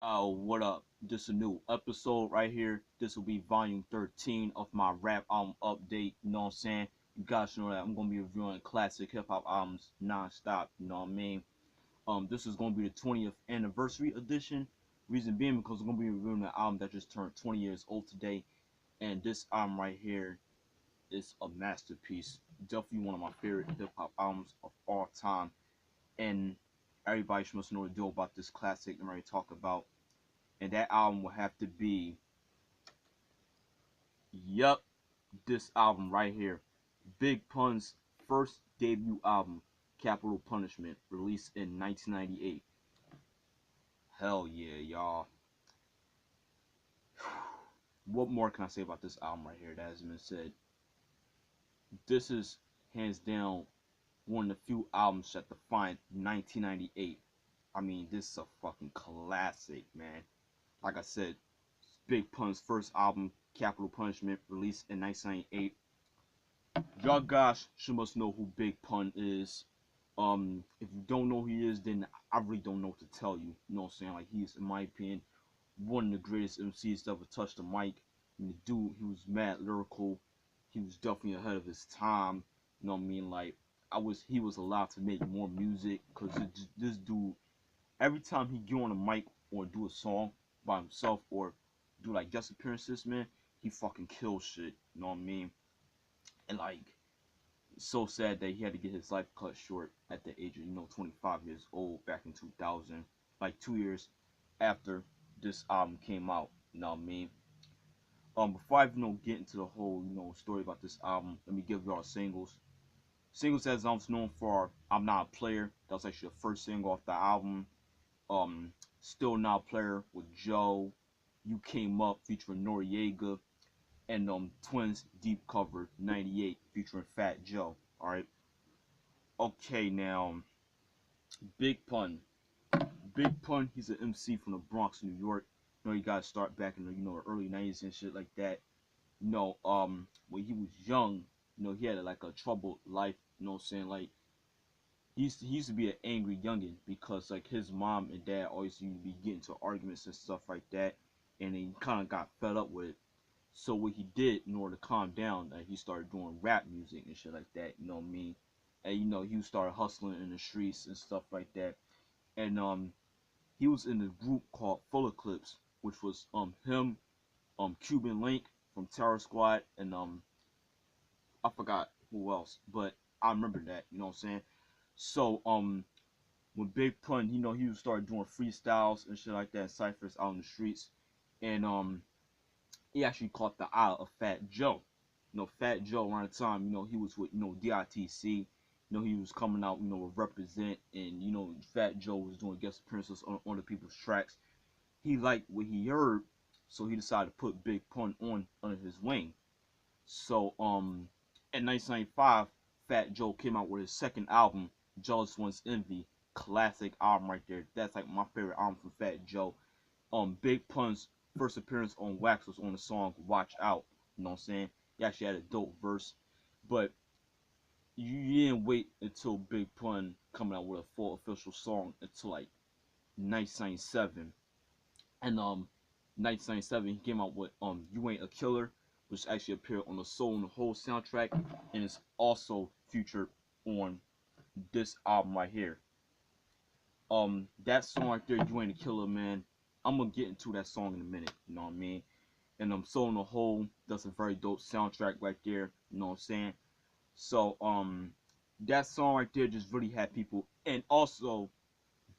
What up? This is a new episode right here. This will be volume 13 of my rap album update. You know what I'm saying? You guys know that I'm gonna be reviewing classic hip hop albums non-stop. You know what I mean? This is gonna be the 20th anniversary edition. Reason being because I'm gonna be reviewing the album that just turned 20 years old today, and this album right here is a masterpiece. Definitely one of my favorite hip hop albums of all time, and everybody should must know to do about this classic I'm ready to talk about, and that album will have to be, yup, this album right here. Big Pun's first debut album, Capital Punishment, released in 1998. Hell yeah, y'all. What more can I say about this album right here that hasn't been said? This is hands down one of the few albums that defined 1998. I mean, this is a fucking classic, man. Like I said, Big Pun's first album, Capital Punishment, released in 1998. Y'all guys should must know who Big Pun is. If you don't know who he is, then I really don't know what to tell you. You know what I'm saying? Like, he's, in my opinion, one of the greatest MCs to ever touch the mic. And the dude, he was mad lyrical. He was definitely ahead of his time. You know what I mean? Like, he was allowed to make more music, because this dude, every time he get on a mic or do a song by himself or do like guest appearances, man, he fucking kills shit. You know what I mean? And like, it's so sad that he had to get his life cut short at the age of 25 years old back in 2000, like 2 years after this album came out. You know what I mean? Before I get into the whole story about this album, let me give y'all singles. Singles as I'm known for, I'm Not a Player. That was actually the first single off the album. Um, Still Not a Player with Joe. You Came Up featuring Noriega, and Twins Deep Cover 98 featuring Fat Joe. Alright. Okay, now Big Pun. Big Pun, he's an MC from the Bronx, New York. He got to start back in the early 90s and shit like that. When he was young, he had like a troubled life, you know what I'm saying? Like, he used to be an angry youngin because like his mom and dad always used to be getting into arguments and stuff like that, and he kind of got fed up with it. So what he did in order to calm down, he started doing rap music and shit like that. You know what I mean? And he started hustling in the streets and stuff like that. And he was in a group called Full Eclipse, which was him, Cuban Link from Terror Squad, and I forgot who else, but I remember that. You know what I'm saying? So when Big Pun, he would start doing freestyles and shit like that, ciphers out in the streets, and he actually caught the eye of Fat Joe. Fat Joe around the time, he was with, DITC. He was coming out, with Represent, and, Fat Joe was doing guest appearances on the people's tracks. He liked what he heard, so he decided to put Big Pun on under his wing. So, in 1995, Fat Joe came out with his second album, Jealous One's Envy. Classic album right there. That's like my favorite album from Fat Joe. Big Pun's first appearance on Wax was on the song Watch Out. You know what I'm saying? He actually had a dope verse. But you didn't wait until Big Pun coming out with a full official song until like 1997. And 1997 he came out with You Ain't a Killer, which actually appeared on the Soul and the Whole soundtrack, and it's also featured on this album right here. That song right there, You Ain't a Killer, man. I'm gonna get into that song in a minute, you know what I mean? And Soul in the Whole, that's a very dope soundtrack right there, you know what I'm saying? So that song right there just really had people. And also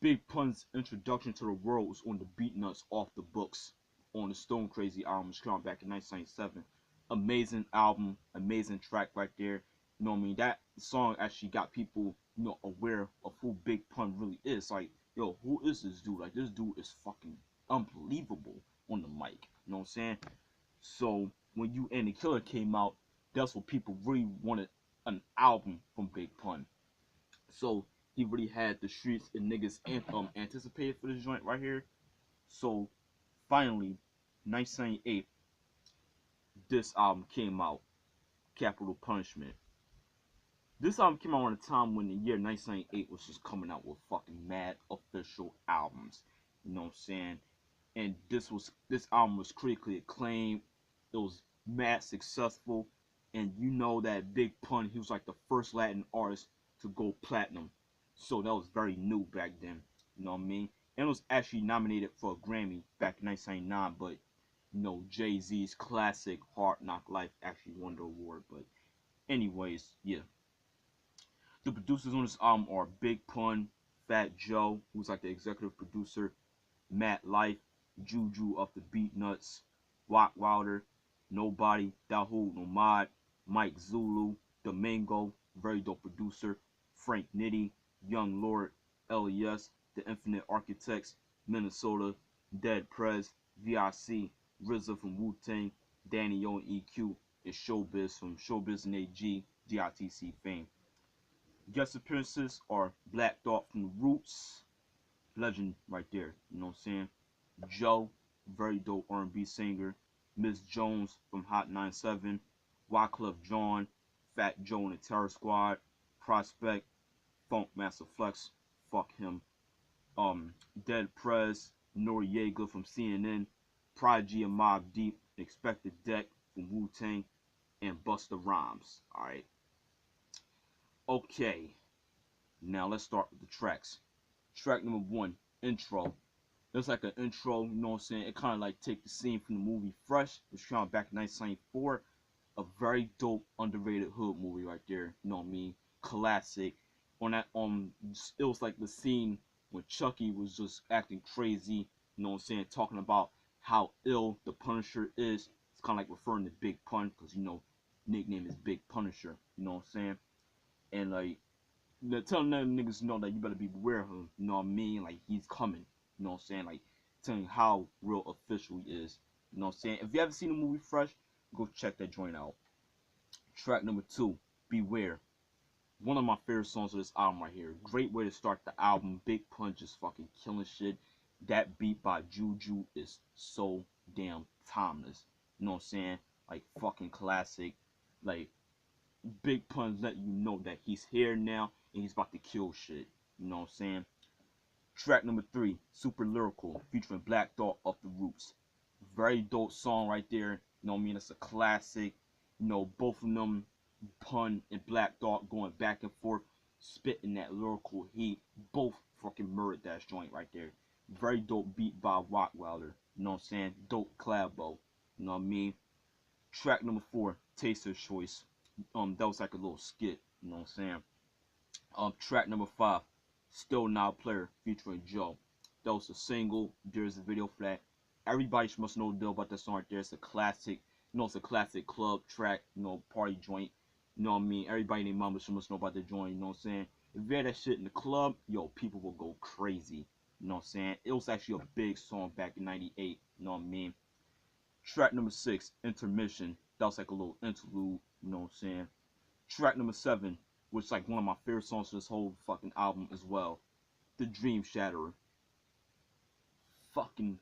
Big Pun's introduction to the world was on the Beat Nuts Off the Books on the Stone Crazy album, which came out back in 1997. Amazing album, amazing track right there. You know what I mean? That song actually got people, aware of who Big Pun really is. Like, yo, who is this dude? Like, this dude is fucking unbelievable on the mic. You know what I'm saying? So when You and the Killer came out, that's what people really wanted, an album from Big Pun. So he really had the streets and niggas anticipated for this joint right here. So finally, 1998, this album came out, Capital Punishment. This album came out on a time when the year 1998 was just coming out with fucking mad official albums. You know what I'm saying? and this album was critically acclaimed. It was mad successful, and you know that Big Pun, he was like the first Latin artist to go platinum, so that was very new back then. You know what I mean? And it was actually nominated for a Grammy back in 1999, but you know Jay-Z's classic Hard Knock Life actually won the award. But anyways, yeah. The producers on this album are Big Pun, Fat Joe, who's like the executive producer, Matt Life, Juju of the Beat Nuts, Wack Wilder, Nobody, Dahoud Nomad, Mike Zulu, Domingo, very dope producer, Frank Nitty, Young Lord, LES, The Infinite Architects, Minnesota, Dead Prez, VIC, RZA from Wu-Tang, Danny O and EQ, and Showbiz from Showbiz and AG, DITC fame. Guest appearances are Black Thought from the Roots, legend right there, you know what I'm saying? Joe, very dope R&B singer. Miss Jones from Hot 97, Wyclef Jean, Fat Joe and the Terror Squad, Prospect, Funk Master Flex, fuck him. Dead Prez, Noriega from CNN, Prodigy and Mobb Deep, Expected Deck from Wu-Tang, and Busta Rhymes. Alright. Okay. Now let's start with the tracks. Track number 1, Intro. There's like an intro, you know what I'm saying? It kind of like take the scene from the movie Fresh, which came out back in 1994. A very dope, underrated hood movie right there. You know what I mean? Classic. On that, it was like the scene when Chucky was just acting crazy. You know what I'm saying? Talking about how ill the Punisher is. It's kind of like referring to Big Pun, because you know, nickname is Big Punisher. You know what I'm saying? And like, telling them niggas know that you better be beware of him. You know what I mean? Like he's coming. You know what I'm saying? Like telling how real official he is. You know what I'm saying? If you haven't seen the movie Fresh, go check that joint out. Track number 2, Beware. One of my favorite songs of this album right here. Great way to start the album. Big Pun just fucking killing shit. That beat by Juju is so damn timeless. You know what I'm saying? Like fucking classic. Like Big Pun letting you know that he's here now and he's about to kill shit. You know what I'm saying? Track number 3, Super Lyrical, featuring Black Thought of the Roots. Very dope song right there. You know what I mean? It's a classic. You know, both of them, Pun and Black Thought, going back and forth, spitting that lyrical heat. Both fucking murdered that joint right there. Very dope beat by Wack Wilder. You know what I'm saying? Dope collabo. You know what I mean? Track number 4, Taster's Choice. That was like a little skit. You know what I'm saying? Track number 5, Still Now Player, featuring Joe. That was a single. There's a video for that. Everybody must know the deal about that song right there. It's a classic. You know, it's a classic club track. You know, party joint. You know what I mean? Everybody in their mama must know about the joint. You know what I'm saying? If you had that shit in the club, yo, people will go crazy. You know what I'm saying? It was actually a big song back in '98. You know what I mean? Track number 6, Intermission. That was like a little interlude. You know what I'm saying? Track number 7, which is like one of my favorite songs for this whole fucking album as well. The Dream Shatterer. Fucking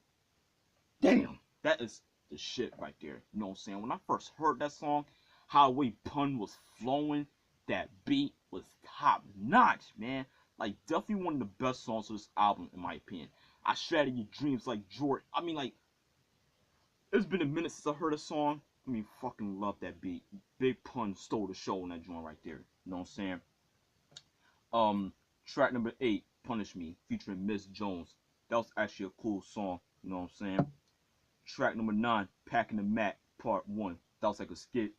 damn. That is the shit right there. You know what I'm saying? When I first heard that song, how the way Pun was flowing, that beat was top notch, man. Like, definitely one of the best songs of this album, in my opinion. I Shatter Your Dreams like Jordan. I mean, like, it's been a minute since I heard a song. I mean, fucking love that beat. Big Pun stole the show on that joint right there. You know what I'm saying? Track number 8, Punish Me, featuring Miss Jones. That was actually a cool song. You know what I'm saying? Track number 9, Packing the Mac, Part 1. That was like a skit.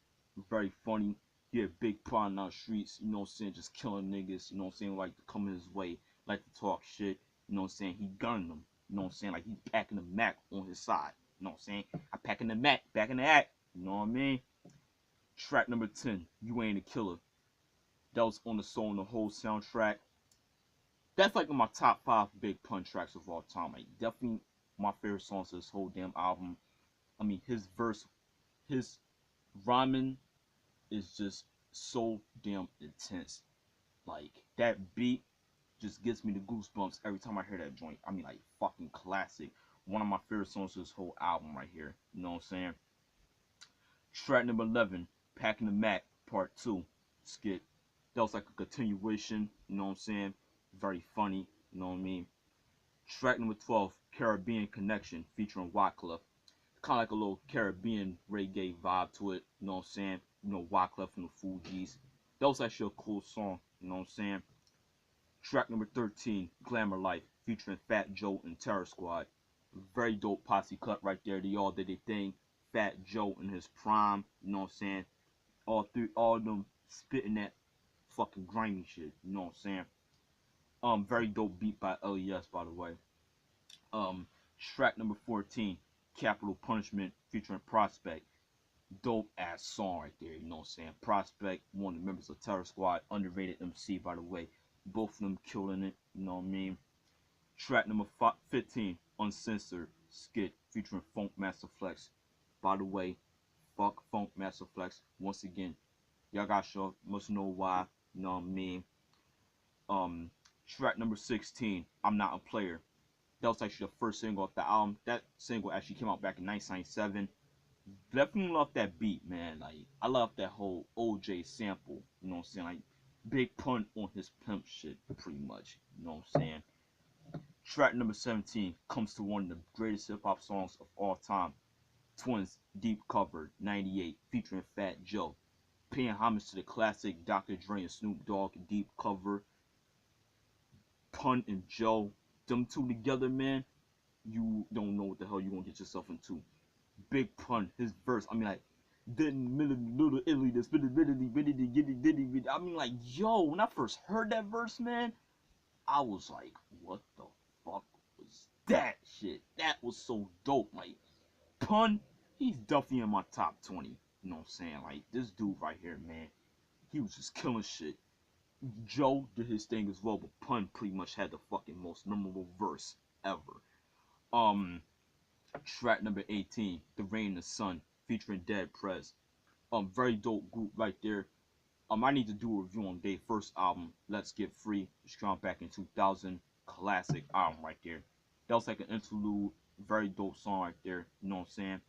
Very funny. He had Big Pun on the streets, you know what I'm saying, just killing niggas, you know what I'm saying, like to come his way, like to talk shit, you know what I'm saying, he gunning them, you know what I'm saying, like he packing the Mac on his side, you know what I'm saying, I packing the Mac, back in the act, you know what I mean. Track number 10, You Ain't a Killer. That was on the song, the whole soundtrack. That's like one of my top 5 Big Pun tracks of all time. Like, definitely my favorite songs of this whole damn album. I mean, his verse, his rhyming is just so damn intense. Like, that beat just gives me the goosebumps every time I hear that joint. I mean, like, fucking classic. One of my favorite songs of this whole album right here. You know what I'm saying? Track number 11, Packing the Mac, Part 2, skit. That was like a continuation, you know what I'm saying? Very funny, you know what I mean? Track number 12, Caribbean Connection, featuring Wyclef. Kind of like a little Caribbean reggae vibe to it, you know what I'm saying? You know, Wyclef from the Fugees. That was actually a cool song, you know what I'm saying? Track number 13, Glamour Life, featuring Fat Joe and Terror Squad. Very dope posse cut right there. They all did their thing. Fat Joe in his prime, you know what I'm saying? All of them spitting that fucking grimy shit, you know what I'm saying? Very dope beat by LES, by the way. Um, Track number 14, Capital Punishment, featuring Prospect. Dope ass song right there, you know what I'm saying? Prospect, one of the members of Terror Squad, underrated MC, by the way. Both of them killing it, you know what I mean? Track number 15, Uncensored Skit, featuring Funk Master Flex. By the way, fuck Funk Master Flex. Once again, y'all got sure must know why, you know what I mean? Um, Track number 16, I'm Not a Player. That was actually the first single off the album. That single actually came out back in 1997. Definitely love that beat, man. Like, I love that whole OJ sample. You know what I'm saying? Like, big pun on his pimp shit, pretty much. You know what I'm saying? Track number 17 comes to one of the greatest hip hop songs of all time. Twins Deep Cover 98, featuring Fat Joe. Paying homage to the classic Dr. Dre and Snoop Dogg Deep Cover. Pun and Joe, them two together, man. You don't know what the hell you're gonna get yourself into. Big Pun, his verse. I mean, like, little Italy, this I mean, like, yo, when I first heard that verse, man, I was like, what the fuck was that shit? That was so dope. Like, Pun, he's definitely in my top 20. You know what I'm saying? Like, this dude right here, man, he was just killing shit. Joe did his thing as well, but Pun pretty much had the fucking most memorable verse ever. Track number 18, The Rain and the Sun, featuring Dead Prez. Very dope group right there. I need to do a review on their first album, Let's Get Free, which came out back in 2000. Classic album right there. That was like an interlude, very dope song right there. You know what I'm saying?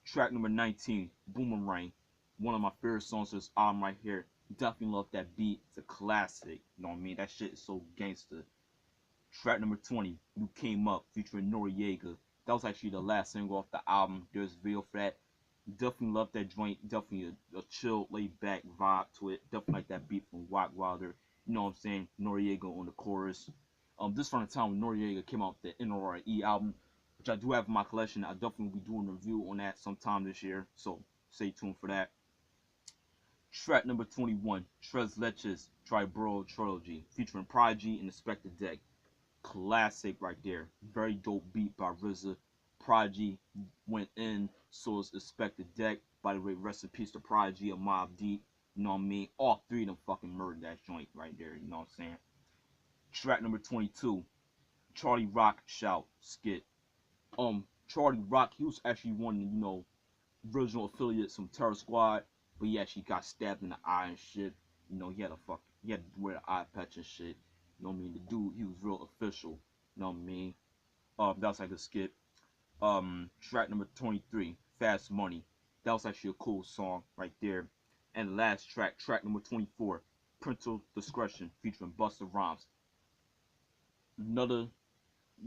Track number 19, Boomerang. One of my favorite songs of this album right here. Definitely love that beat. It's a classic. You know what I mean? That shit is so gangster. Track number 20, You Came Up, featuring Noriega. That was actually the last single off the album. There's a video for that. Definitely love that joint. Definitely a chill, laid back vibe to it. Definitely like that beat from Wack Wilder. You know what I'm saying? Noriega on the chorus. This from the time when Noriega came out with the NRE album, which I do have in my collection. I definitely will be doing a review on that sometime this year. So stay tuned for that. Track number 21, Tres Leches Triborough Trilogy, featuring Prodigy and Inspector Deck. Classic right there. Very dope beat by RZA. Prodigy went in, so is Inspector Deck. By the way, rest in peace to Prodigy and Mobb Deep. You know what I mean? All three of them fucking murdered that joint right there. You know what I'm saying? Track number 22, Charlie Rock Shout Skit. Charlie Rock, he was actually one of the, original affiliates from Terror Squad, but he actually got stabbed in the eye and shit. You know, he had to wear the eye patch and shit. You know what I mean? The dude, he was real official. You know what I mean? That was like a skit. Track number 23, Fast Money. That was actually a cool song right there. And the last track, track number 24, Parental Discretion, featuring Busta Rhymes. Another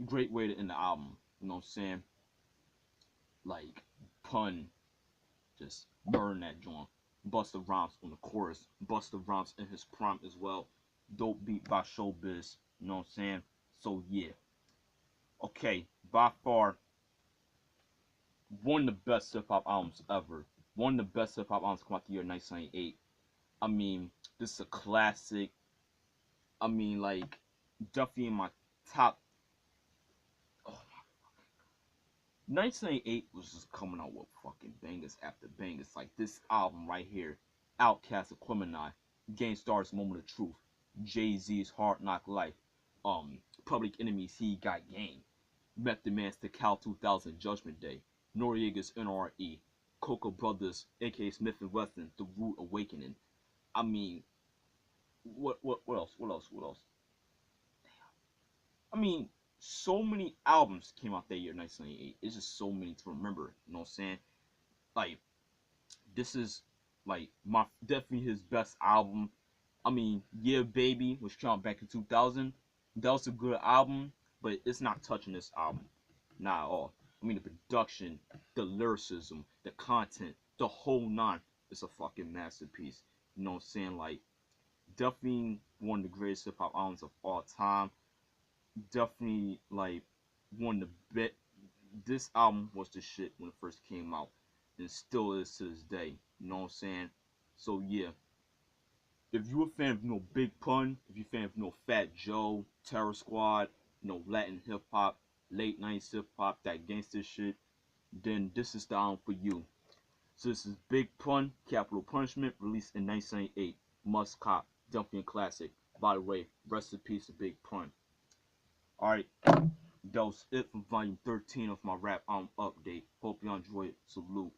great way to end the album. You know what I'm saying? Like, Pun just burn that joint. Busta Rhymes on the chorus. Busta Rhymes in his prime as well. Dope beat by Showbiz. You know what I'm saying? So yeah. Okay, by far one of the best hip hop albums ever. One of the best hip hop albums come out the year 1998. I mean, this is a classic. I mean, like, definitely in my top. Oh, 1998 was just coming out with fucking bangers after bangers. Like this album right here, Outkast Aquemini, Gangstar's Moment of Truth, Jay-Z's Hard Knock Life, Public Enemy's He Got Game, Method Man's The Cal 2000 Judgment Day, Noriega's NRE, Cocoa Brothers, aka Smith and Wesson, The Rude Awakening. I mean, what else? What else? Damn. I mean, so many albums came out that year, 1998. It's just so many to remember. You know what I'm saying? Like, this is like my definitely his best album. I mean, Yeah Baby, which came out back in 2000. That was a good album. but it's not touching this album, not at all. I mean, the production, the lyricism, the content, the whole nine is a fucking masterpiece. You know what I'm saying? Like, definitely one of the greatest hip hop albums of all time. Definitely like one of the best. This album was the shit when it first came out, and still is to this day. You know what I'm saying? So yeah, if you're a fan of Big Pun, if you're a fan of Fat Joe, Terror Squad, Latin hip hop, late '90s hip hop, that gangster shit, then this is the album for you. So this is Big Pun, Capital Punishment, released in 1978. Must cop, definitely a classic. By the way, rest in peace to Big Pun. Alright, that was it for volume 13 of my rap album update. Hope y'all enjoyed it. Salute.